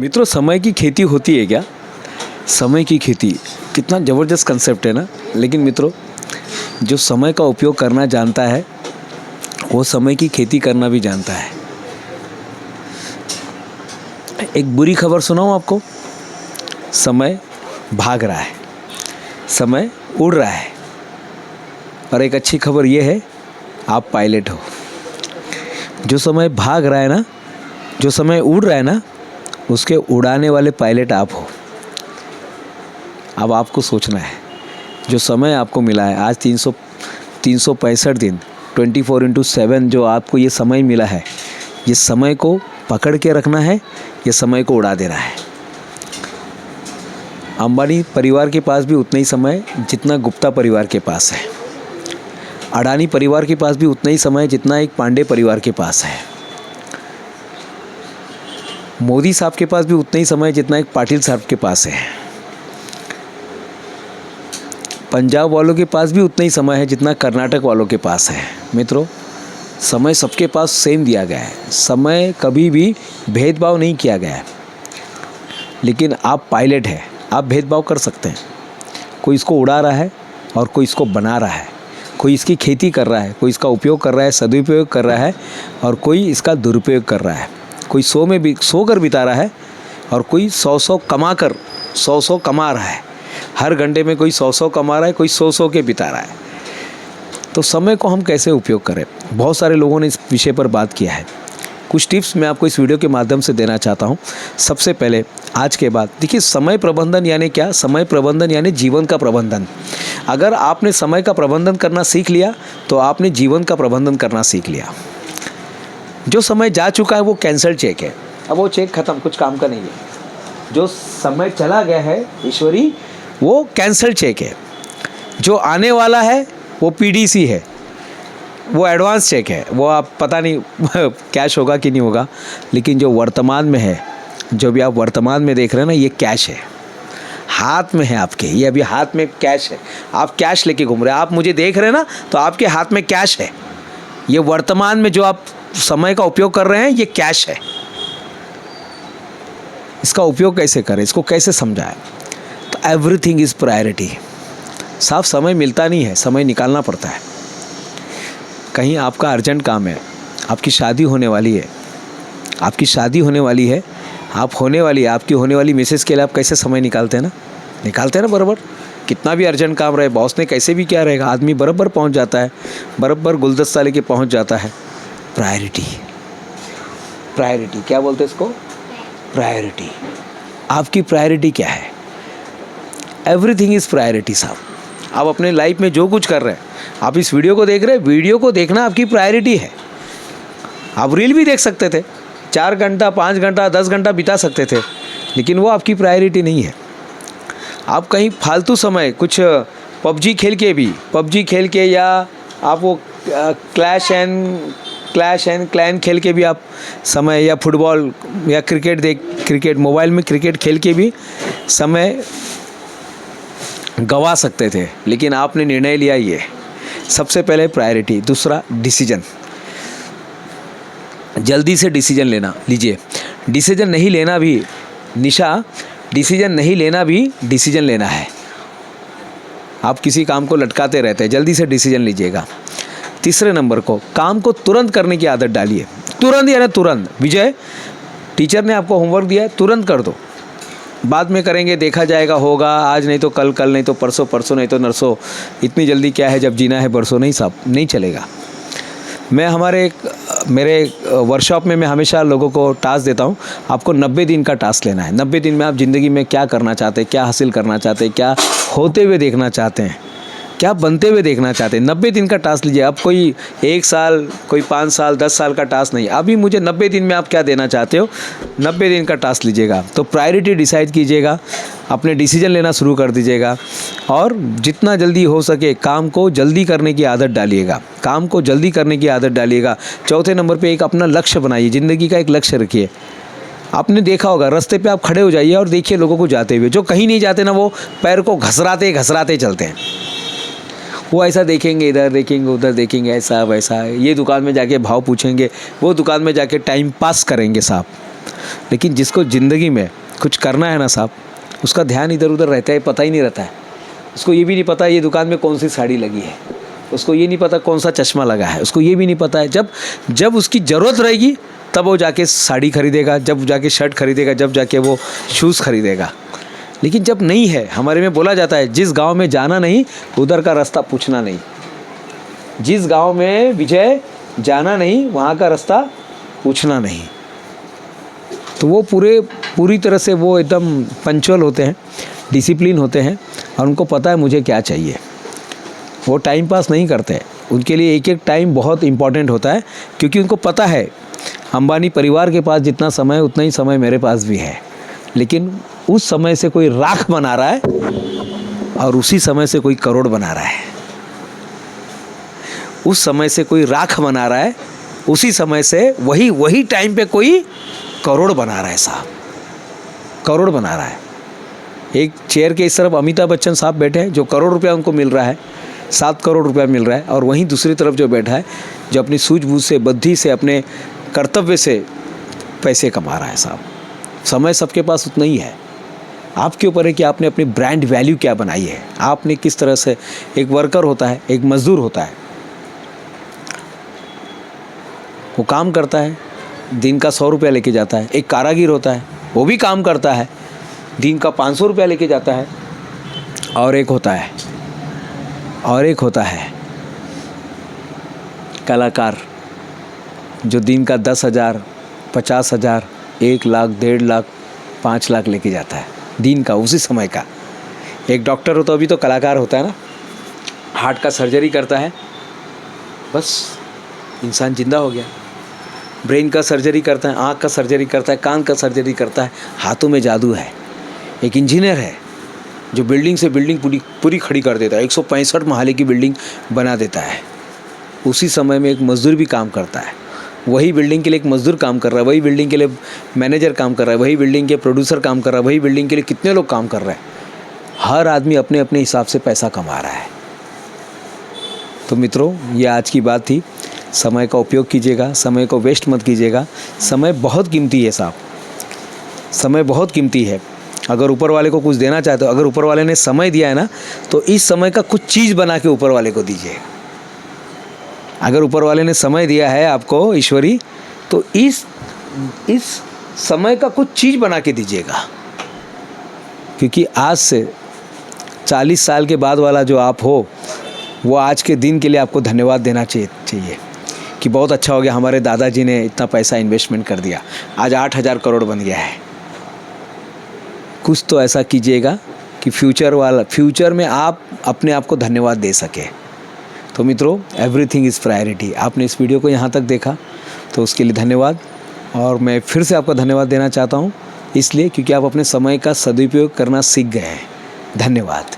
मित्रों, समय की खेती होती है क्या? समय की खेती कितना ज़बरदस्त कंसेप्ट है ना। लेकिन मित्रों, जो समय का उपयोग करना जानता है वो समय की खेती करना भी जानता है। एक बुरी खबर सुनाऊं आपको। समय भाग रहा है, समय उड़ रहा है। और एक अच्छी खबर ये है, आप पायलट हो। जो समय भाग रहा है ना, जो समय उड़ रहा है ना, उसके उड़ाने वाले पायलट आप हो। अब आपको सोचना है, जो समय आपको मिला है आज 365 दिन 24/7 जो आपको ये समय मिला है, ये समय को पकड़ के रखना है, ये समय को उड़ा देना है। अंबानी परिवार के पास भी उतना ही समय जितना गुप्ता परिवार के पास है। अडानी परिवार के पास भी उतना ही समय जितना एक पांडे परिवार के पास है। मोदी साहब के पास भी उतना ही समय जितना एक पाटिल साहब के पास है। पंजाब वालों के पास भी उतना ही समय है जितना कर्नाटक वालों के पास है। मित्रों, समय सबके पास सेम दिया गया है। समय कभी भी भेदभाव नहीं किया गया है। लेकिन आप पायलट हैं, आप भेदभाव कर सकते हैं। कोई इसको उड़ा रहा है और कोई इसको बना रहा है। कोई इसकी खेती कर रहा है, कोई इसका उपयोग कर रहा है, सदुपयोग कर रहा है, और कोई इसका दुरुपयोग कर रहा है। कोई सो कर बिता रहा है और कोई 100 कमा रहा है। हर घंटे में कोई 100 कमा रहा है, कोई 100 के बिता रहा है। तो समय को हम कैसे उपयोग करें, बहुत सारे लोगों ने इस विषय पर बात किया है। कुछ टिप्स मैं आपको इस वीडियो के माध्यम से देना चाहता हूं। सबसे पहले आज के बाद देखिए, समय प्रबंधन यानी क्या? समय प्रबंधन यानी जीवन का प्रबंधन। अगर आपने समय का प्रबंधन करना सीख लिया तो आपने जीवन का प्रबंधन करना सीख लिया। जो समय जा चुका है वो कैंसल चेक है। अब वो चेक खत्म, कुछ काम का नहीं है। जो समय चला गया है ईश्वरी, वो कैंसल चेक है। जो आने वाला है वो पीडीसी है, वो एडवांस चेक है। वो आप पता नहीं कैश होगा कि नहीं होगा। लेकिन जो वर्तमान में है, जो भी आप वर्तमान में देख रहे हैं ना, ये कैश है, हाथ में है आपके। ये अभी हाथ में कैश है, आप कैश लेके घूम रहे हैं। आप मुझे देख रहे हैं ना, तो आपके हाथ में कैश है। ये वर्तमान में जो आप समय का उपयोग कर रहे हैं, ये कैश है। इसका उपयोग कैसे करें, इसको कैसे समझाएं? तो एवरीथिंग इज़ प्रायोरिटी। साफ समय मिलता नहीं है, समय निकालना पड़ता है। कहीं आपका अर्जेंट काम है, आपकी शादी होने वाली है, आपकी शादी होने वाली है, आप होने वाली है, आपकी होने वाली मिसेस के लिए आप कैसे समय निकालते हैं ना बराबर। कितना भी अर्जेंट काम रहे, बॉस ने कैसे भी क्या रहेगा, आदमी बराबर पहुंच जाता है, बराबर गुलदस्ता लेके पहुंच जाता है। प्रायोरिटी क्या बोलते हैं इसको? प्रायोरिटी। आपकी प्रायोरिटी क्या है? एवरीथिंग इज़ प्रायोरिटी साहब। आप अपने लाइफ में जो कुछ कर रहे हैं, आप इस वीडियो को देख रहे हैं, वीडियो को देखना आपकी प्रायोरिटी है। आप रील भी देख सकते थे, 4 घंटा 5 घंटा 10 घंटा बिता सकते थे, लेकिन वो आपकी प्रायोरिटी नहीं है। आप कहीं फालतू समय कुछ पबजी खेल के या आप वो क्लैश एंड क्लैन खेल के भी आप समय, या फुटबॉल या क्रिकेट मोबाइल में क्रिकेट खेल के भी समय गवा सकते थे। लेकिन आपने निर्णय लिया ये। सबसे पहले प्रायोरिटी। दूसरा, डिसीजन। जल्दी से डिसीजन लीजिए। डिसीजन नहीं लेना भी डिसीजन लेना है। आप किसी काम को लटकाते रहते हैं, जल्दी से डिसीजन लीजिएगा। तीसरे नंबर को, काम को तुरंत करने की आदत डालिए। तुरंत यानी तुरंत। विजय, टीचर ने आपको होमवर्क दिया है, तुरंत कर दो। बाद में करेंगे, देखा जाएगा, होगा आज नहीं तो कल, कल नहीं तो परसों, परसों नहीं तो नरसों। इतनी जल्दी क्या है, जब जीना है बरसों। नहीं साहब, नहीं चलेगा। मेरे वर्कशॉप में मैं हमेशा लोगों को टास्क देता हूँ, आपको 90 दिन का टास्क लेना है। 90 दिन में आप ज़िंदगी में क्या करना चाहते हैं, क्या हासिल करना चाहते हैं, क्या होते हुए देखना चाहते हैं, क्या बनते हुए देखना चाहते हैं। 90 दिन का टास्क लीजिए। अब कोई 1 साल, कोई 5 साल, 10 साल का टास्क नहीं। अभी मुझे 90 दिन में आप क्या देना चाहते हो, 90 दिन का टास्क लीजिएगा। तो प्रायोरिटी डिसाइड कीजिएगा, अपने डिसीजन लेना शुरू कर दीजिएगा, और जितना जल्दी हो सके काम को जल्दी करने की आदत डालिएगा। चौथे नंबर पे एक अपना लक्ष्य बनाइए, ज़िंदगी का एक लक्ष्य रखिए। आपने देखा होगा, रास्ते पे आप खड़े हो जाइए और देखिए लोगों को जाते हुए। जो कहीं नहीं जाते ना, वो पैर को घसराते चलते हैं। वो ऐसा देखेंगे, इधर देखेंगे, उधर देखेंगे, ऐसा वैसा। ये दुकान में जाके भाव पूछेंगे, वो दुकान में जाके टाइम पास करेंगे साहब। लेकिन जिसको ज़िंदगी में कुछ करना है ना साहब, उसका ध्यान इधर उधर रहता है, पता ही नहीं रहता है। उसको ये भी नहीं पता ये दुकान में कौन सी साड़ी लगी है, उसको ये नहीं पता कौन सा चश्मा लगा है, उसको ये भी नहीं पता है। जब उसकी ज़रूरत रहेगी तब वो जाके साड़ी खरीदेगा, जब जाके शर्ट खरीदेगा, जब जाके वो शूज़ खरीदेगा। लेकिन जब नहीं है, हमारे में बोला जाता है जिस गांव में जाना नहीं उधर का रास्ता पूछना नहीं। जिस गांव में विजय जाना नहीं वहाँ का रास्ता पूछना नहीं। तो वो पूरी तरह से वो एकदम पंक्चुअल होते हैं, डिसिप्लिन होते हैं और उनको पता है मुझे क्या चाहिए। वो टाइम पास नहीं करते, उनके लिए एक एक टाइम बहुत इम्पॉर्टेंट होता है, क्योंकि उनको पता है अंबानी परिवार के पास जितना समय है उतना ही समय मेरे पास भी है। लेकिन उस समय से कोई राख बना रहा है और उसी समय से कोई करोड़ बना रहा है। उस समय से कोई राख बना रहा है, उसी समय से वही टाइम पे कोई करोड़ बना रहा है साहब, करोड़ बना रहा है। एक चेयर के इस तरफ अमिताभ बच्चन साहब बैठे हैं जो करोड़ रुपया उनको मिल रहा है, 7 करोड़ रुपया मिल रहा है, और वहीं दूसरी तरफ जो बैठा है जो अपनी सूझबूझ से, बुद्धि से, अपने कर्तव्य से पैसे कमा रहा है साहब। समय सबके पास उतना ही है, आपके ऊपर है कि आपने अपनी ब्रांड वैल्यू क्या बनाई है। आपने किस तरह से, एक वर्कर होता है, एक मजदूर होता है, वो काम करता है, दिन का 100 रुपया लेके जाता है। एक कारागिर होता है, वो भी काम करता है, दिन का 500 रुपया लेके जाता है। और एक होता है कलाकार, जो दिन का 10,000, 50,000, 1 लाख, 1.5 लाख, 5 लाख लेके जाता है दिन का, उसी समय का। एक डॉक्टर हो तो अभी तो कलाकार होता है ना, हार्ट का सर्जरी करता है, बस इंसान जिंदा हो गया। ब्रेन का सर्जरी करता है, आँख का सर्जरी करता है, कान का सर्जरी करता है, हाथों में जादू है। एक इंजीनियर है जो बिल्डिंग से बिल्डिंग पूरी खड़ी कर देता है, 165 महले की बिल्डिंग बना देता है। उसी समय में एक मज़दूर भी काम करता है, वही बिल्डिंग के लिए एक मज़दूर काम कर रहा है, वही बिल्डिंग के लिए मैनेजर काम कर रहा है, वही बिल्डिंग के प्रोड्यूसर काम कर रहा है, वही बिल्डिंग के लिए कितने लोग काम कर रहे हैं। हर आदमी अपने अपने हिसाब से पैसा कमा रहा है। तो मित्रों, ये आज की बात थी। समय का उपयोग कीजिएगा, समय को वेस्ट मत कीजिएगा। समय बहुत कीमती है साहब, समय बहुत कीमती है। अगर ऊपर वाले को कुछ देना चाहते हो, अगर ऊपर वाले ने समय दिया है ना, तो इस समय का कुछ चीज़ बना के ऊपर वाले को दीजिए। अगर ऊपर वाले ने समय दिया है आपको ईश्वरी, तो इस समय का कुछ चीज़ बना के दीजिएगा। क्योंकि आज से 40 साल के बाद वाला जो आप हो, वो आज के दिन के लिए आपको धन्यवाद देना चाहिए कि बहुत अच्छा हो गया, हमारे दादाजी ने इतना पैसा इन्वेस्टमेंट कर दिया, आज 8,000 करोड़ बन गया है। कुछ तो ऐसा कीजिएगा कि फ्यूचर में आप अपने आप को धन्यवाद दे सके। तो मित्रों, एवरीथिंग इज़ प्रायोरिटी। आपने इस वीडियो को यहाँ तक देखा तो उसके लिए धन्यवाद। और मैं फिर से आपका धन्यवाद देना चाहता हूँ, इसलिए क्योंकि आप अपने समय का सदुपयोग करना सीख गए हैं। धन्यवाद।